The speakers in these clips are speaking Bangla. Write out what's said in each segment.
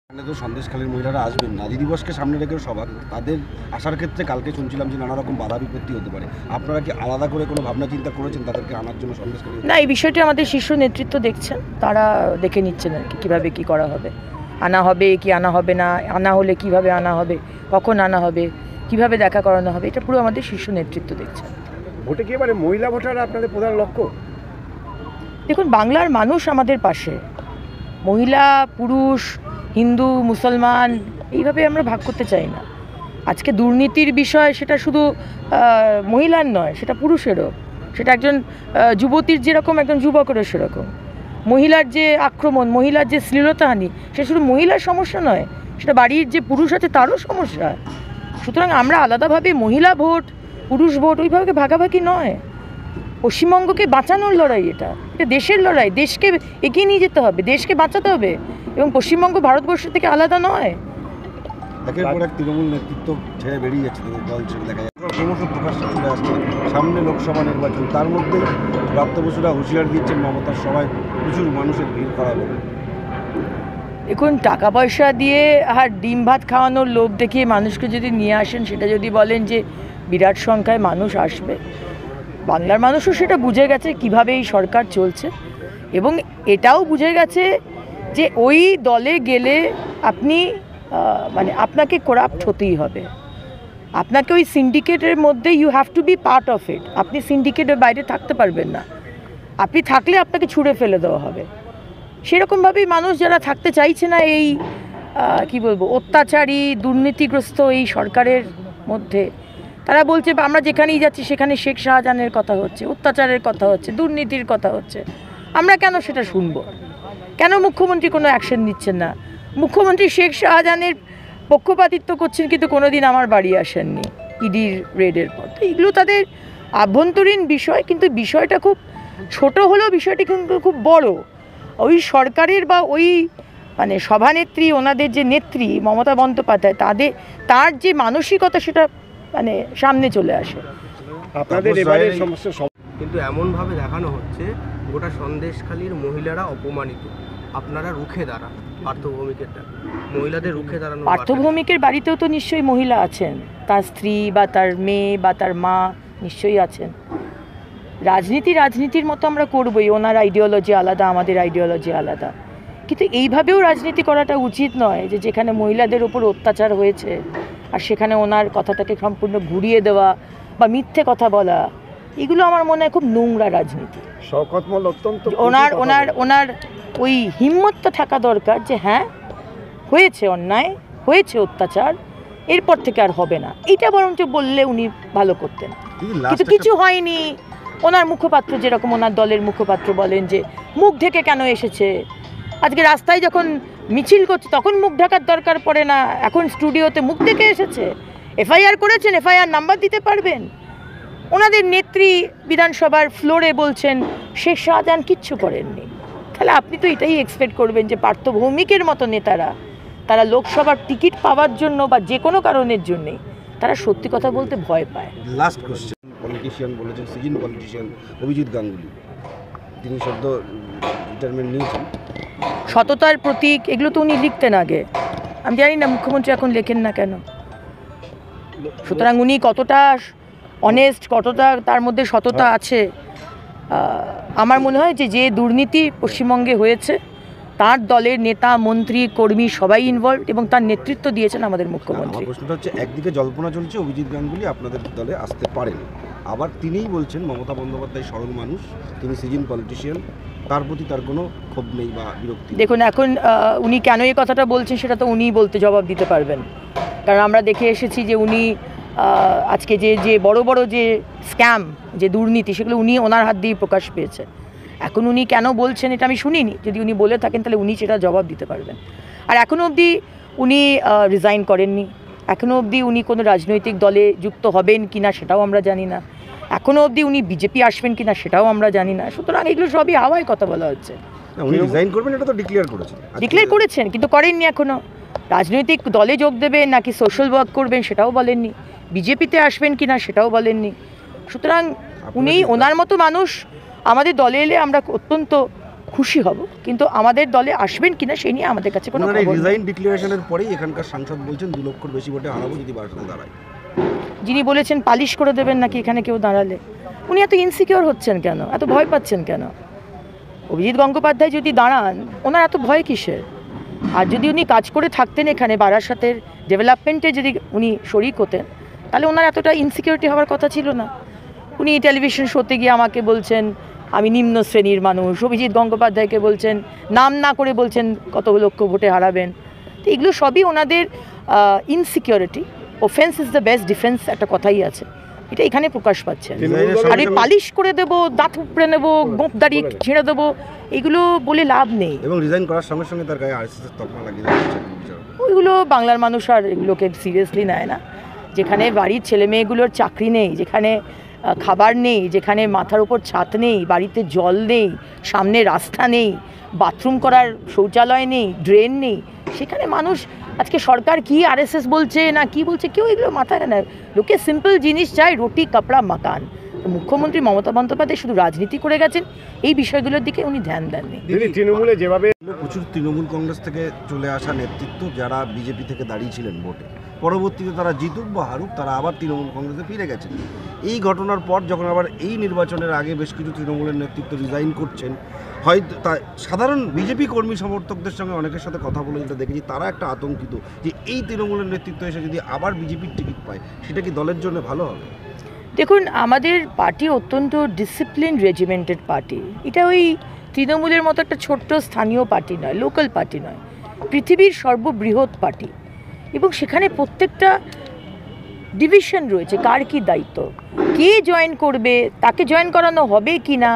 তো সন্দেশখালীর মহিলারা আসবেন নারী দিবসকে সামনে রেখে সভা, তাদের আসার ক্ষেত্রে কালকে শুনছিলাম যে নানা রকম বাধা বিপত্তি হতে পারে। আপনারা কি আলাদা করে কোনো ভাবনা চিন্তা করেছেন তাদেরকে আনার জন্য সন্দেশখালী? না, এই বিষয়টি আমাদের শীর্ষ নেতৃত্ব দেখছেন, তারা দেখে নিচ্ছেন আর কি কীভাবে কী করা হবে, আনা হবে কি আনা হবে না, আনা হলে কিভাবে আনা হবে, কখন আনা হবে, কিভাবে দেখা করানো হবে, এটা পুরো আমাদের শীর্ষ নেতৃত্ব দেখছেন। ভোটে কি এবারে মহিলা ভোটাররা আপনাদের প্রধান লক্ষ্য? দেখুন, বাংলার মানুষ আমাদের পাশে, মহিলা পুরুষ হিন্দু মুসলমান এইভাবে আমরা ভাগ করতে চাই না। আজকে দুর্নীতির বিষয় সেটা শুধু মহিলার নয়, সেটা পুরুষেরও, সেটা একজন যুবতীর যেরকম একজন যুবকেরও সেরকম। মহিলার যে আক্রমণ, মহিলার যে শ্লীলতাহানি, সে শুধু মহিলার সমস্যা নয়, সেটা বাড়ির যে পুরুষ আছে তারও সমস্যা। সুতরাং আমরা আলাদাভাবে মহিলা ভোট পুরুষ ভোট ওইভাবে ভাগাভাগি নয়। পশ্চিমবঙ্গকে বাঁচানোর লড়াই, এটা দেশের লড়াই, দেশকে এগিয়ে নিয়ে যেতে হবে, দেশকে বাঁচাতে হবে, এবং পশ্চিমবঙ্গ ভারতবর্ষ থেকে আলাদা নয়। একের পর এক তৃণমূল নেতৃত্ব ছেড়ে বেরিয়ে যাচ্ছে, তাদের দল ছেড়ে দেখা যাচ্ছে, ক্রমশ প্রকাশ্যে চলে আসছে সামনে লোকসভা নির্বাচন। তার মধ্যেই প্রাপ্ত বসুরা হুঁশিয়ার দিচ্ছেন মমতার সভায় প্রচুর মানুষের ভিড় করাবে। দেখুন, টাকা পয়সা দিয়ে আর ডিম ভাত খাওয়ানোর লোভ দেখিয়ে মানুষকে যদি নিয়ে আসেন, সেটা যদি বলেন যে বিরাট সংখ্যায় মানুষ আসবে, বাংলার মানুষও সেটা বুঝে গেছে কিভাবে এই সরকার চলছে, এবং এটাও বুঝে গেছে যে ওই দলে গেলে আপনি আপনাকে করাপ্ট হতেই হবে, আপনাকে ওই সিন্ডিকেটের মধ্যে you have to be part of it. আপনি সিন্ডিকেটের বাইরে থাকতে পারবেন না, আপনি থাকলে আপনাকে ছুঁড়ে ফেলে দেওয়া হবে। সেরকমভাবেই মানুষ যারা থাকতে চাইছে না এই কি বলবো অত্যাচারী দুর্নীতিগ্রস্ত এই সরকারের মধ্যে, তারা বলছে আমরা যেখানেই যাচ্ছি সেখানে শেখ শাহজাহানের কথা হচ্ছে, অত্যাচারের কথা হচ্ছে, দুর্নীতির কথা হচ্ছে, আমরা কেন সেটা শুনবো? কেন মুখ্যমন্ত্রী কোনো অ্যাকশন নিচ্ছেন না? মুখ্যমন্ত্রী শেখ শাহজাহানের পক্ষপাতিত্ব করছেন, কিন্তু কোনোদিন আমার বাড়ি আসেননি ইডির রেডের পর। তো এগুলো তাদের আভ্যন্তরীণ বিষয়, কিন্তু বিষয়টা খুব ছোট হলেও বিষয়টি কিন্তু খুব বড়। ওই সরকারের বা ওই সভানেত্রী, ওনাদের যে নেত্রী মমতা বন্দ্যোপাধ্যায়, তার যে মানসিকতা সেটা সামনে চলে আসে। আপনাদের এবারে সমস্যা কিন্তু এমনভাবে দেখানো হচ্ছে গোটা সন্দেশখালীর মহিলারা অপমানিত, আপনারা রুখে দাঁড়ান পার্থভৌমিকের ডাকে, মহিলাদের রুখে দাঁড়ানো। পার্থভৌমিকের বাড়িতেও তো নিশ্চয়ই মহিলা আছেন, তার স্ত্রী বা তার মেয়ে বা তার মা নিশ্চয়ই আছেন। রাজনীতির মতো আমরা করবোই, ওনার আইডিওলজি আলাদা, আমাদের আইডিওলজি আলাদা, কিন্তু এইভাবেও রাজনীতি করাটা উচিত নয় যে যেখানে মহিলাদের ওপর অত্যাচার হয়েছে আর সেখানে ওনার কথাটাকে সম্পূর্ণ ঘুরিয়ে দেওয়া বা মিথ্যে কথা বলা, এগুলো আমার মনে হয় খুব নোংরা রাজনীতি। শওকত মোল অত্যন্ত ওনার ওই হিম্মতটা থাকা দরকার যে হ্যাঁ হয়েছে অন্যায়, হয়েছে অত্যাচার, এরপর থেকে আর হবে না, এটা বরঞ্চ বললে উনি ভালো করতেন। কিন্তু কিছু হয়নি। ওনার মুখপাত্র যেরকম ওনার দলের মুখপাত্র বলেন যে মুখ ঢেকে কেন এসেছে, আজকে রাস্তায় যখন মিছিল করছে তখন মুখ ঢাকার দরকার পড়ে না, এখন স্টুডিওতে মুখ ঢেকে এসেছে। এফআইআর করেছেন, এফআইআর নাম্বার দিতে পারবেন। ওনাদের নেত্রী বিধানসভার ফ্লোরে বলছেন শেখ শাহজাহান কিচ্ছু করেননি। তাহলে আপনি তো এটাই এক্সপেক্ট করবেন যে পার্থভৌমিকের মতো নেতারা, তারা লোকসভার টিকিট পাওয়ার জন্য বা যে কোনো কারণের জন্যেই তারা সত্যি কথা বলতে ভয় পায়। লাস্ট কোশ্চেন, পলিটিশিয়ান বলেছেন, সিজন পলিটিশিয়ান অভিজিৎ গাঙ্গুলি, তিনি সদ্য রিটায়ারমেন্ট নিয়েছেন। সততার প্রতীক, এগুলো তো উনি লিখতেন আগে, আমি জানি না মুখ্যমন্ত্রী এখন লেখেন না কেন। সুতরাং উনি কতটা অনেস্ট, কতটা তার মধ্যে সততা আছে, আমার মনে হয় যে দুর্নীতি পশ্চিমবঙ্গে হয়েছে তার দলের নেতা মন্ত্রী কর্মী সবাই ইনভলভ, এবং তার নেতৃত্ব দিয়েছেন আমাদের মুখ্যমন্ত্রী। প্রশ্নটা হচ্ছে, একদিকে জল্পনা চলছে অভিজিৎ গাঙ্গুলি আপনাদের দলে আসতে পারেন, আবার তিনিই বলছেন মমতা বন্দ্যোপাধ্যায় সরল মানুষ, তিনি সিজন পলিটিশিয়ান, তার প্রতি তার কোনো ক্ষোভ নেই বা বিরক্তি। দেখুন, এখন উনি কেন এই কথাটা বলছেন সেটা তো উনিই বলতে জবাব দিতে পারবেন, কারণ আমরা দেখে এসেছি যে উনি আজকে যে বড় বড় যে স্ক্যাম, যে দুর্নীতি, সেগুলো উনি ওনার হাত দিয়েই প্রকাশ পেয়েছে। এখন উনি কেন বলছেন এটা আমি শুনিনি, যদি উনি বলে থাকেন তাহলে উনি সেটা জবাব দিতে পারবেন। আর এখনও অবধি উনি রিজাইন করেননি, এখনও অবধি উনি কোনো রাজনৈতিক দলে যুক্ত হবেন কি না সেটাও আমরা জানি না, এখনও অবধি উনি বিজেপি আসবেন কি না সেটাও আমরা জানি না। সুতরাং এগুলো সবই হাওয়ায় কথা বলা হচ্ছে। উনি রিজাইন করবেন এটা তো ডিক্লেয়ার করেছেন, কিন্তু করেননি এখনও। রাজনৈতিক দলে যোগ দেবেন নাকি সোশ্যাল ওয়ার্ক করবেন সেটাও বলেননি, বিজেপিতে আসবেন কি না সেটাও বলেননি। সুতরাং উনি, ওনার মতো মানুষ আমাদের দলে এলে আমরা অত্যন্ত খুশি হব, কিন্তু আমাদের দলে আসবেন কিনা সেই নিয়ে আমাদের কাছে কোনো খবর নেই। রিজাইন ডিক্লারেশনের পরেই এখানকার সাংসদ বলছেন 2 লক্ষর বেশি ভোটে হারাবো যদি বারাসাতে দাঁড়ায়। যিনি বলেছেন পালিশ করে দেবেন নাকি এখানে কেউ দাঁড়ালে, উনি এত ইনসিকিওর হচ্ছেন কেন, এত ভয় পাচ্ছেন কেন? অভিজিৎ গঙ্গোপাধ্যায় যদি দাঁড়ান, ওনার এত ভয় কিসের? আর যদি উনি কাজ করে থাকতেন এখানে বারাসাতের ডেভেলপমেন্টে, যদি উনি শরিক হতেন, তাহলে ওনার এতটা ইনসিকিউরিটি হওয়ার কথা ছিল না। উনি টেলিভিশন শোতে গিয়ে আমাকে বলছেন আমি নিম্ন শ্রেণীর মানুষ, অভিজিৎ গঙ্গোপাধ্যায়কে বলছেন, নাম না করে বলছেন কত লক্ষ ভোটে হারাবেন। তো এগুলো সবই ওনাদের insecurity. Offence is the best defence, একটা কথাই আছে, এটা এখানে প্রকাশ পাচ্ছে। আর এই পালিশ করে দেবো, দাঁত উপড়ে নেবো, গোঁপ দাড়ি ছিঁড়ে দেবো, এগুলো বলে লাভ নেই। এবং রিজাইন করার সঙ্গে সঙ্গে তার গায়ে আরএসএসের তকমা লাগিয়ে দিয়েছে। ওইগুলো বাংলার মানুষ আর এগুলোকে সিরিয়াসলি নেয় না। যেখানে বাড়ির ছেলে মেয়েগুলোর চাকরি নেই, যেখানে খাবার নেই, যেখানে মাথার উপর ছাদ নেই, বাড়িতে জল নেই, সামনে রাস্তা নেই, বাথরুম করার শৌচালয় নেই, ড্রেন নেই, সেখানে মানুষ আজকে সরকার কি আরএসএস বলছে না কি বলছে কেউ এগুলো মাথায় নেয়। লোকে সিম্পল জিনিস চায়, রুটি কাপড়া মাকান। মুখ্যমন্ত্রী মমতা বন্দ্যোপাধ্যায় শুধু রাজনীতি করে গেছেন, এই বিষয়গুলোর দিকে উনি ধ্যান দেননি। তৃণমূলে যেভাবে প্রচুর তৃণমূল কংগ্রেস থেকে চলে আসা নেতৃত্ব যারা বিজেপি থেকে দাঁড়িয়েছিলেন ভোটে, পরবর্তীতে তারা জিতুক বা হারুক তারা আবার তৃণমূল কংগ্রেসে ফিরে গেছেন। এই ঘটনার পর যখন আবার এই নির্বাচনের আগে বেশ কিছু তৃণমূলের নেতৃত্ব রিজাইন করছেন, হয়তো তা সাধারণ বিজেপি কর্মী সমর্থকদের সঙ্গে অনেকের সাথে কথা বলে যেটা দেখেছি, তারা একটা আতঙ্কিত যে এই তৃণমূলের নেতৃত্ব এসে যদি আবার বিজেপির টিকিট পায় সেটা কি দলের জন্য ভালো হবে? দেখুন, আমাদের পার্টি অত্যন্ত ডিসিপ্লিন রেজিমেন্টেড পার্টি। এটা ওই তৃণমূলের মতো একটা ছোট্ট স্থানীয় পার্টি নয়, লোকাল পার্টি নয়, পৃথিবীর সর্ববৃহৎ পার্টি। এবং সেখানে প্রত্যেকটা ডিভিশন রয়েছে, কার কী দায়িত্ব, কে জয়েন করবে, তাকে জয়েন করানো হবে কি না,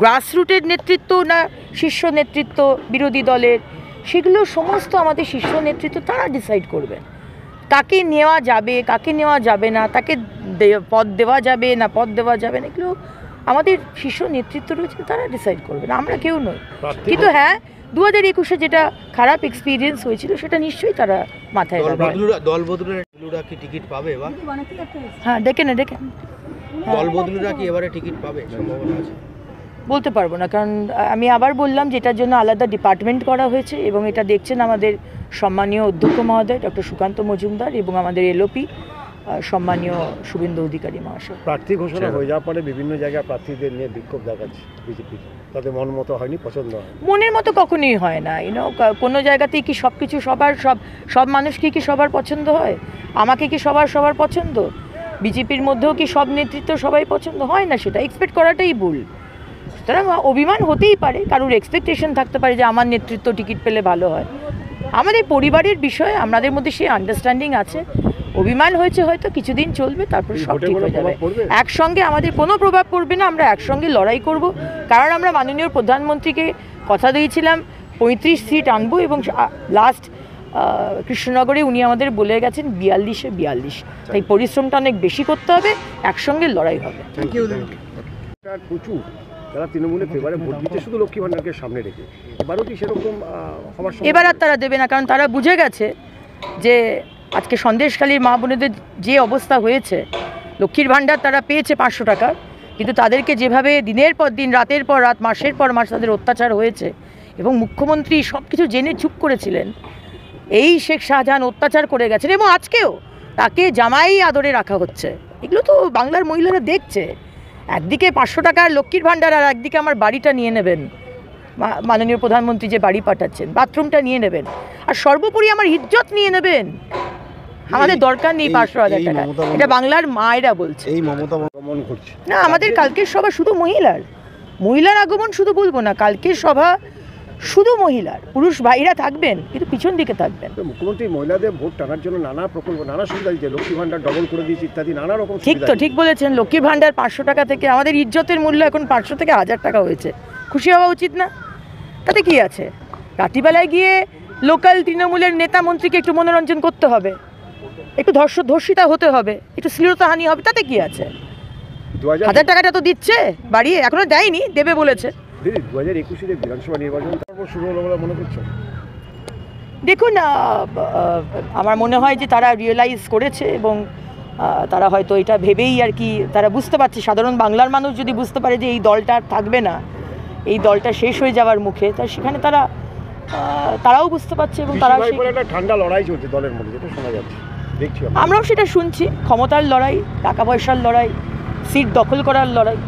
গ্রাসরুটের নেতৃত্ব না শীর্ষ নেতৃত্ব বিরোধী দলের, সেগুলো সমস্ত আমাদের শীর্ষ নেতৃত্ব তারা ডিসাইড করবে। কাকে নেওয়া যাবে, কাকে নেওয়া যাবে না, তাকে পদ দেওয়া যাবে না পদ দেওয়া যাবে না, এগুলো আমাদের শীর্ষ নেতৃত্ব রয়েছে, তারা ডিসাইড করবে না, আমরা কেউ নই। কিন্তু হ্যাঁ, 2021-এ যেটা খারাপ এক্সপিরিয়েন্স হয়েছিল সেটা নিশ্চয়ই তারা মাথায় রাখবে। দল বদলুরা কি টিকিট পাবে এবার? হ্যাঁ, ডেকে দল বদলুরা কি এবারে টিকিট পাবে, সম্ভাবনা আছে? বলতে পারবো না, কারণ আমি আবার বললাম যে এটার জন্য আলাদা ডিপার্টমেন্ট করা হয়েছে এবং এটা দেখছেন আমাদের সম্মানীয় অধ্যক্ষ মহোদয় ডক্টর সুকান্ত মজুমদার এবং আমাদের এলওপি সম্মানীয় শুভেন্দু অধিকারী মহাশয়। প্রার্থী ঘোষণা হয়ে যাওয়ার পরে বিভিন্ন জায়গায় প্রার্থীদের নিয়ে বিক্ষোভ দেখাচ্ছে বিজেপি, তাদের মন মতো হয়নি, পছন্দ হয় মনের মতো কখনোই হয় না। কোনো জায়গাতেই কি সব কিছু সব মানুষকে কি সবার পছন্দ হয়? আমাকে কি সবার পছন্দ? বিজেপির মধ্যেও কি সব নেতৃত্ব সবাই পছন্দ হয় না? সেটা এক্সপেক্ট করাটাই ভুল। সুতরাং অভিমান হতেই পারে, কারোর এক্সপেকটেশন থাকতে পারে যে আমার নেতৃত্ব টিকিট পেলে ভালো হয়। আমাদের পরিবারের বিষয়ে আমাদের মধ্যে সেই আন্ডারস্ট্যান্ডিং আছে। অভিমান হয়েছে, হয়তো কিছুদিন চলবে, তারপর সব ঠিক হয়ে যাবে। একসঙ্গে আমাদের কোনো প্রভাব পড়বে না, আমরা একসঙ্গে লড়াই করব। কারণ আমরা মাননীয় প্রধানমন্ত্রীকে কথা দিয়েছিলাম 35 সিট আনবো এবং লাস্ট কৃষ্ণনগরে উনি আমাদের বলে গেছেন 42-এ 42। তাই পরিশ্রমটা অনেক বেশি করতে হবে, একসঙ্গে লড়াই হবে। প্রচুর যারা তৃণমূলের ফেভারে ভোট দিচ্ছে শুধু লক্ষ্মী ভাণ্ডারকে সামনে রেখে, এবারও কি সেরকম হওয়ার? এবার আর তারা দেবে না, কারণ তারা বুঝে গেছে যে আজকে সন্দেশখালীর মা বোনেদের যে অবস্থা হয়েছে, লক্ষ্মীর ভাণ্ডার তারা পেয়েছে 500 টাকা, কিন্তু তাদেরকে যেভাবে দিনের পর দিন, রাতের পর রাত, মাসের পর মাস তাদের অত্যাচার হয়েছে এবং মুখ্যমন্ত্রী সব কিছু জেনে চুপ করেছিলেন। এই শেখ শাহজাহান অত্যাচার করে গেছেন এবং আজকেও তাকে জামাই আদরে রাখা হচ্ছে। এগুলো তো বাংলার মহিলারা দেখছে। একদিকে 500 টাকার লক্ষ্মীর ভাণ্ডার, আর একদিকে আমার বাড়িটা নিয়ে নেবেন, মাননীয় প্রধানমন্ত্রী যে বাড়ি পাঠাচ্ছেন, বাথরুমটা নিয়ে নেবেন, আর সর্বোপরি আমার ইজ্জত নিয়ে নেবেন। আমাদের দরকার নেই 500,000 টাকা, এটা বাংলার মায়েরা বলছে। এই মমতা আগমন করছে না, আমাদের কালকের সভা শুধু মহিলার আগমন শুধু বলবো না, কালকের সভা শুধু মহিলার, পুরুষ ভাইরা থাকবেন কিন্তু পিছন দিকে থাকবেন। মুখ্যমন্ত্রী মহিলাদের ভোট টানার জন্য নানা প্রকল্প, নানা সুবিধা দিচ্ছে, লক্ষ্মী ভাণ্ডার ডবল করে দিয়েছে ইত্যাদি নানা রকম। ঠিক বলেছেন, লক্ষ্মীর ভাণ্ডার 500 টাকা থেকে আমাদের ইজ্জতের মূল্য এখন 500 থেকে 1000 টাকা হয়েছে। খুশি হওয়া উচিত না? তাতে কি আছে? রাত্রিবেলায় গিয়ে লোকাল তৃণমূলের নেতা মন্ত্রীকে একটু মনোরঞ্জন করতে হবে, একটু ধর্ষিতা হতে হবে, একটু শ্লীলতাহানি হবে, তাতে কি আছে? 1000 টাকাটা তো দিচ্ছে বাড়িয়ে, এখনো দেয়নি, দেবে বলেছে। 2021-এর বিধানসভা নির্বাচন তারপর শুরু হলো বলে মনে করছো? দেখুন, আমার মনে হয় যে তারা রিয়েলাইজ করেছে এবং তারা হয়তো এটা ভেবেই আর কি, তারা বুঝতে পারছে, সাধারণ বাংলার মানুষ যদি বুঝতে পারে যে এই দলটা থাকবে না, এই দলটা শেষ হয়ে যাওয়ার মুখে, তা সেখানে তারাও বুঝতে পারছে এবং তারা একটা ঠান্ডা লড়াই চলছে দলের মধ্যে, যেটা শোনা যাচ্ছে, দেখছি আমরাও সেটা শুনছি। ক্ষমতার লড়াই, টাকা পয়সার লড়াই, সিট দখল করার লড়াই।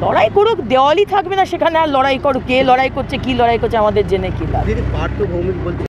লড়াই করুক, দেওয়ালই থাকবে না সেখানে, আর লড়াই করুক, কে লড়াই করছে কী লড়াই করছে আমাদের জেনে কী লাভ। দিদি পার্থ ভৌমিক বলছে